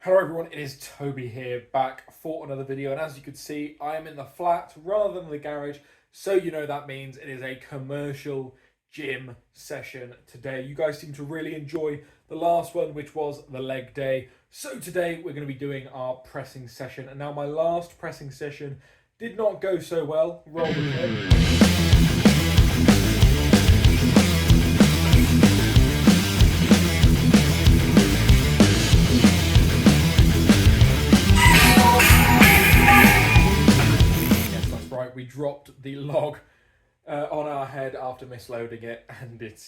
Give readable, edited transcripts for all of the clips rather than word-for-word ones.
Hello everyone, it is Toby here, back for another video, and as you can see, I am in the flat rather than the garage, so you know that means it is a commercial gym session today. You guys seem to really enjoy the last one, which was the leg day, so today we're going to be doing our pressing session. And now my last pressing session did not go so well. Roll the clip. We dropped the log on our head after misloading it, and it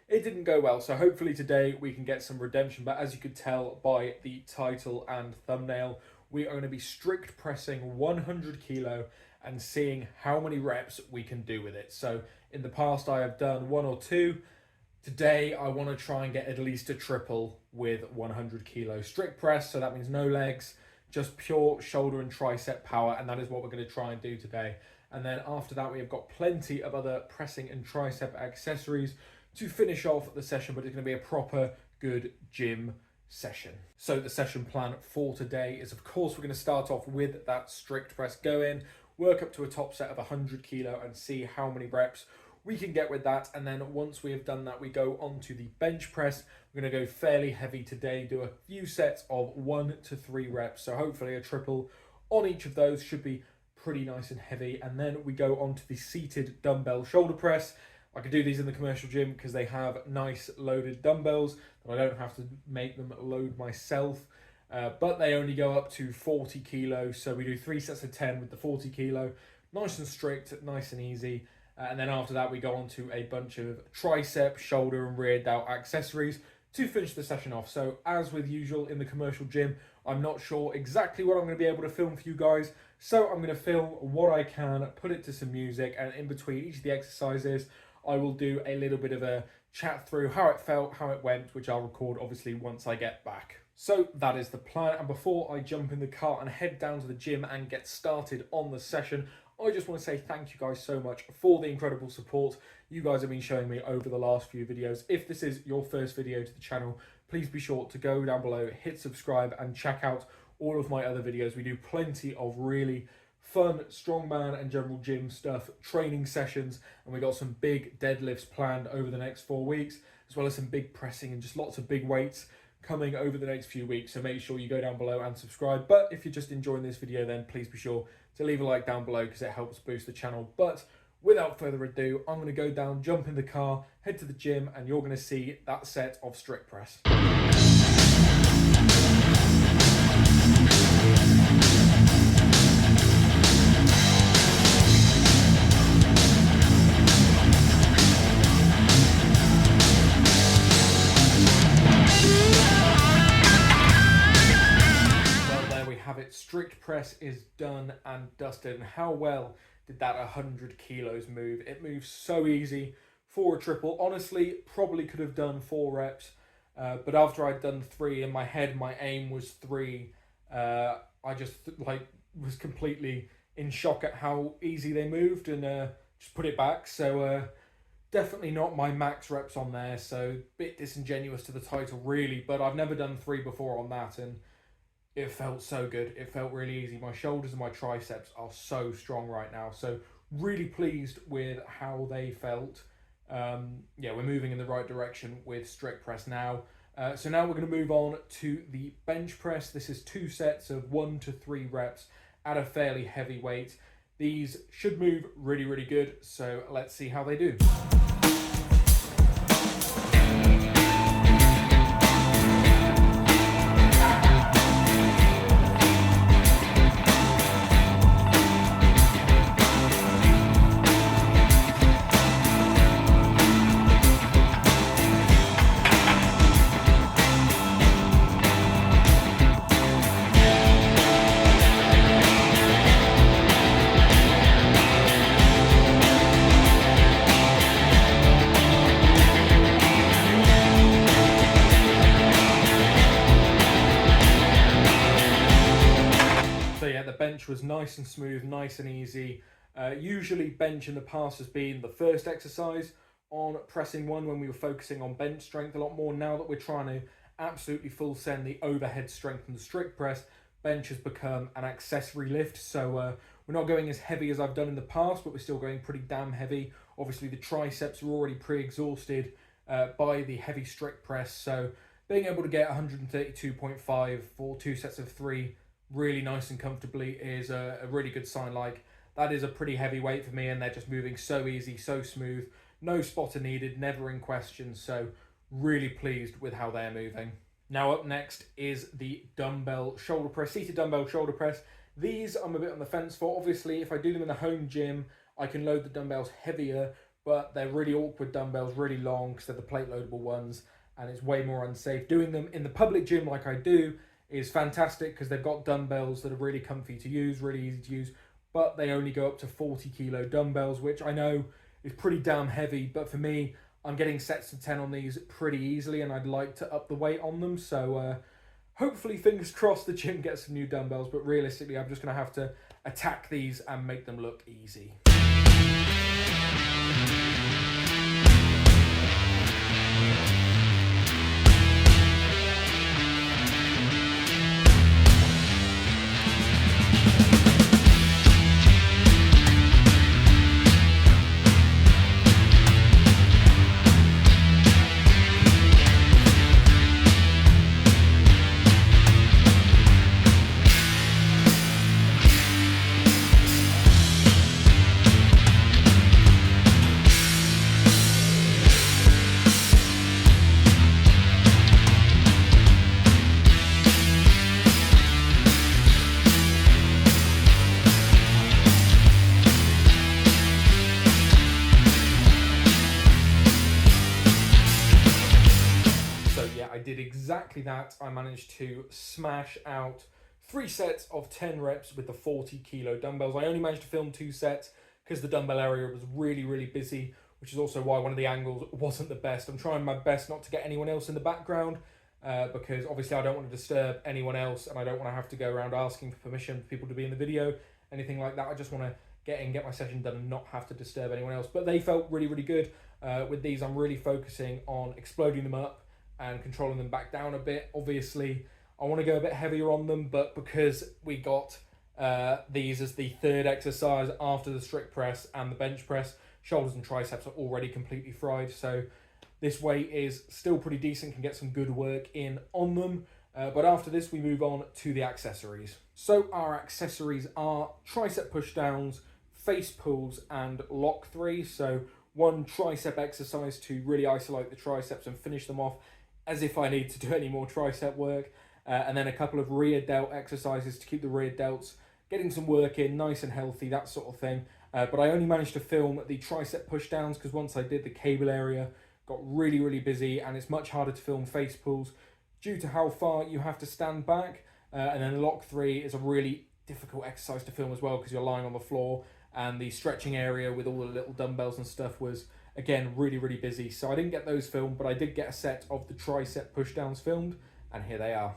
didn't go well. So hopefully today we can get some redemption. But as you could tell by the title and thumbnail, we are going to be strict pressing 100 kilo and seeing how many reps we can do with it. So in the past I have done 1 or 2. Today I want to try and get at least a triple with 100 kilo strict press. So that means no legs, just pure shoulder and tricep power, and that is what we're going to try and do today. And then after that, we have got plenty of other pressing and tricep accessories to finish off the session, but it's going to be a proper good gym session. So the session plan for today is, of course, we're going to start off with that strict press. Go in, work up to a top set of 100 kilo and see how many reps we can get with that. And then once we have done that, we go on to the bench press. We're going to go fairly heavy today, do a few sets of 1 to 3 reps. So hopefully a triple on each of those should be pretty nice and heavy. And then we go on to the seated dumbbell shoulder press. I can do these in the commercial gym because they have nice loaded dumbbells, but I don't have to make them load myself. But they only go up to 40 kilos. So we do 3 sets of 10 with the 40 kilo. Nice and strict, nice and easy. And then after that, we go on to a bunch of tricep, shoulder and rear delt accessories to finish the session off. So as with usual in the commercial gym, I'm not sure exactly what I'm going to be able to film for you guys. So I'm going to film what I can, put it to some music, and in between each of the exercises, I will do a little bit of a chat through how it felt, how it went, which I'll record obviously once I get back. So that is the plan. And before I jump in the car and head down to the gym and get started on the session, I just want to say thank you guys so much for the incredible support you guys have been showing me over the last few videos. If this is your first video to the channel, please be sure to go down below, hit subscribe and check out all of my other videos. We do plenty of really fun strongman and general gym stuff, training sessions, and we got some big deadlifts planned over the next 4 weeks, as well as some big pressing and just lots of big weights coming over the next few weeks. So make sure you go down below and subscribe. But if you're just enjoying this video, then please be sure to leave a like down below because it helps boost the channel. But without further ado, I'm going to go down, jump in the car, head to the gym, and you're going to see that set of strict press. Strict press is done and dusted. And how well did that 100 kilos move? It moves so easy for a triple. Honestly, probably could have done 4 reps, but after I'd done 3 in my head, my aim was 3. I just was completely in shock at how easy they moved and just put it back. So definitely not my max reps on there. So a bit disingenuous to the title really, but I've never done 3 before on that, and it felt so good. It felt really easy. My shoulders and my triceps are so strong right now. So really pleased with how they felt. Yeah, we're moving in the right direction with strict press now. So now we're going to move on to the bench press. This is 2 sets of 1 to 3 reps at a fairly heavy weight. These should move really, really good. So let's see how they do. Bench was nice and smooth, nice and easy. Usually bench in the past has been the first exercise on pressing one when we were focusing on bench strength a lot more. Now that we're trying to absolutely full send. The overhead strength and the strict press bench has become an accessory lift. So we're not going as heavy as I've done in the past, but we're still going pretty damn heavy. Obviously the triceps are already pre-exhausted by the heavy strict press. So being able to get 132.5 for 2 sets of 3 really nice and comfortably is a really good sign. Like, that is a pretty heavy weight for me, and they're just moving so easy, so smooth. No spotter needed, never in question, so really pleased with how they're moving. Now up next is the dumbbell shoulder press, seated dumbbell shoulder press. These I'm a bit on the fence for. Obviously, if I do them in the home gym, I can load the dumbbells heavier, but they're really awkward dumbbells, really long, because they're the plate loadable ones, and it's way more unsafe. Doing them in the public gym like I do is fantastic, because they've got dumbbells that are really comfy to use, really easy to use, but they only go up to 40 kilo dumbbells, which I know is pretty damn heavy, but for me, I'm getting sets of 10 on these pretty easily, and I'd like to up the weight on them. So hopefully, fingers crossed, the gym gets some new dumbbells, but realistically, I'm just going to have to attack these and make them look easy. I did exactly that. I managed to smash out 3 sets of 10 reps with the 40 kilo dumbbells. I only managed to film 2 sets because the dumbbell area was really, really busy, which is also why one of the angles wasn't the best. I'm trying my best not to get anyone else in the background because obviously I don't want to disturb anyone else, and I don't want to have to go around asking for permission for people to be in the video, anything like that. I just want to get my session done and not have to disturb anyone else. But they felt really, really good. With these, I'm really focusing on exploding them up and controlling them back down a bit. Obviously, I want to go a bit heavier on them, but because we got these as the third exercise after the strict press and the bench press, shoulders and triceps are already completely fried. So this weight is still pretty decent, can get some good work in on them. But after this, we move on to the accessories. So our accessories are tricep push downs, face pulls, and lock 3. So one tricep exercise to really isolate the triceps and finish them off as if I need to do any more tricep work. And then a couple of rear delt exercises to keep the rear delts getting some work in, nice and healthy, that sort of thing. But I only managed to film the tricep push downs because once I did, the cable area got really, really busy, and it's much harder to film face pulls due to how far you have to stand back. And then lock 3 is a really difficult exercise to film as well because you're lying on the floor, and the stretching area with all the little dumbbells and stuff was, again, really, really busy. So I didn't get those filmed, but I did get a set of the tricep pushdowns filmed, and here they are.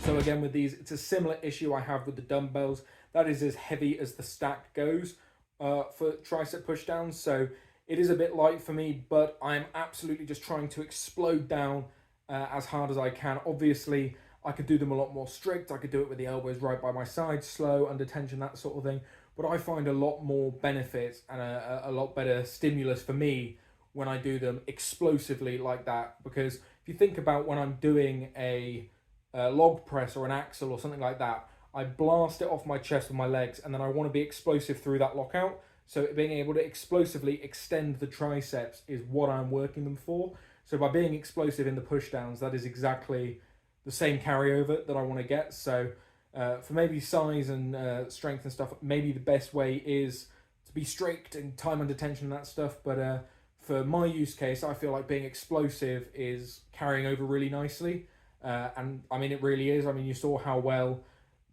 So again, with these, it's a similar issue I have with the dumbbells. That is as heavy as the stack goes for tricep pushdowns. So it is a bit light for me, but I'm absolutely just trying to explode down as hard as I can. Obviously, I could do them a lot more strict. I could do it with the elbows right by my side, slow, under tension, that sort of thing. But I find a lot more benefits and a lot better stimulus for me when I do them explosively like that. Because if you think about when I'm doing a log press or an axle or something like that, I blast it off my chest with my legs, and then I want to be explosive through that lockout. So being able to explosively extend the triceps is what I'm working them for. So by being explosive in the pushdowns, that is exactly the same carryover that I want to get. So for maybe size and strength and stuff, maybe the best way is to be strict and time under tension and that stuff. But for my use case, I feel like being explosive is carrying over really nicely. And I mean, it really is. I mean, you saw how well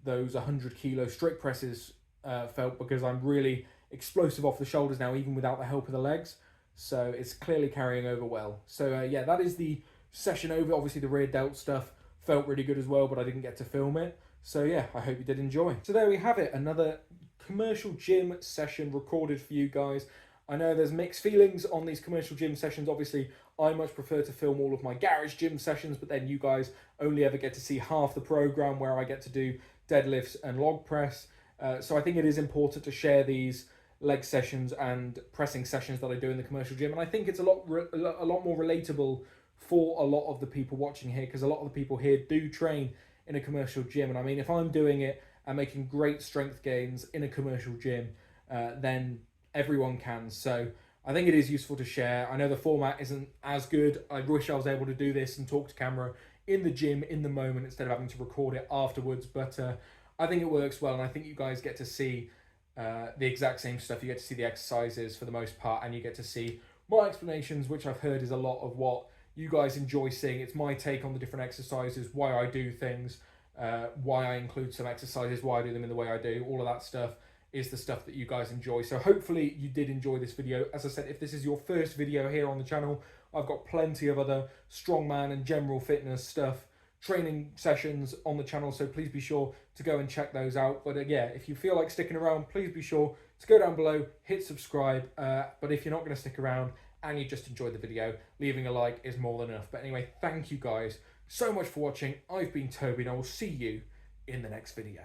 those 100 kilo strict presses felt, because I'm really explosive off the shoulders now, even without the help of the legs. So it's clearly carrying over well. So yeah, that is the session over. Obviously the rear delt stuff felt really good as well, but I didn't get to film it. So yeah, I hope you did enjoy. So there we have it, another commercial gym session recorded for you guys. I know there's mixed feelings on these commercial gym sessions. Obviously, I much prefer to film all of my garage gym sessions, but then you guys only ever get to see half the program where I get to do deadlifts and log press. So I think it is important to share these leg sessions and pressing sessions that I do in the commercial gym, and I think it's a lot more relatable for a lot of the people watching here, because a lot of the people here do train in a commercial gym. And I mean, if I'm doing it and making great strength gains in a commercial gym, then everyone can. So I think it is useful to share. I know the format isn't as good. I wish I was able to do this and talk to camera in the gym in the moment instead of having to record it afterwards, but I think it works well, and I think you guys get to see the exact same stuff. You get to see the exercises for the most part, and you get to see my explanations, which I've heard is a lot of what you guys enjoy seeing. It's my take on the different exercises, why I do things, why I include some exercises, why I do them in the way I do. All of that stuff is the stuff that you guys enjoy. So hopefully you did enjoy this video. As I said, if this is your first video here on the channel, I've got plenty of other strongman and general fitness stuff, training sessions on the channel, so please be sure to go and check those out. But yeah, if you feel like sticking around, please be sure to go down below, hit subscribe. But if you're not going to stick around and you just enjoyed the video, leaving a like is more than enough. But anyway, thank you guys so much for watching. I've been Toby, and I will see you in the next video.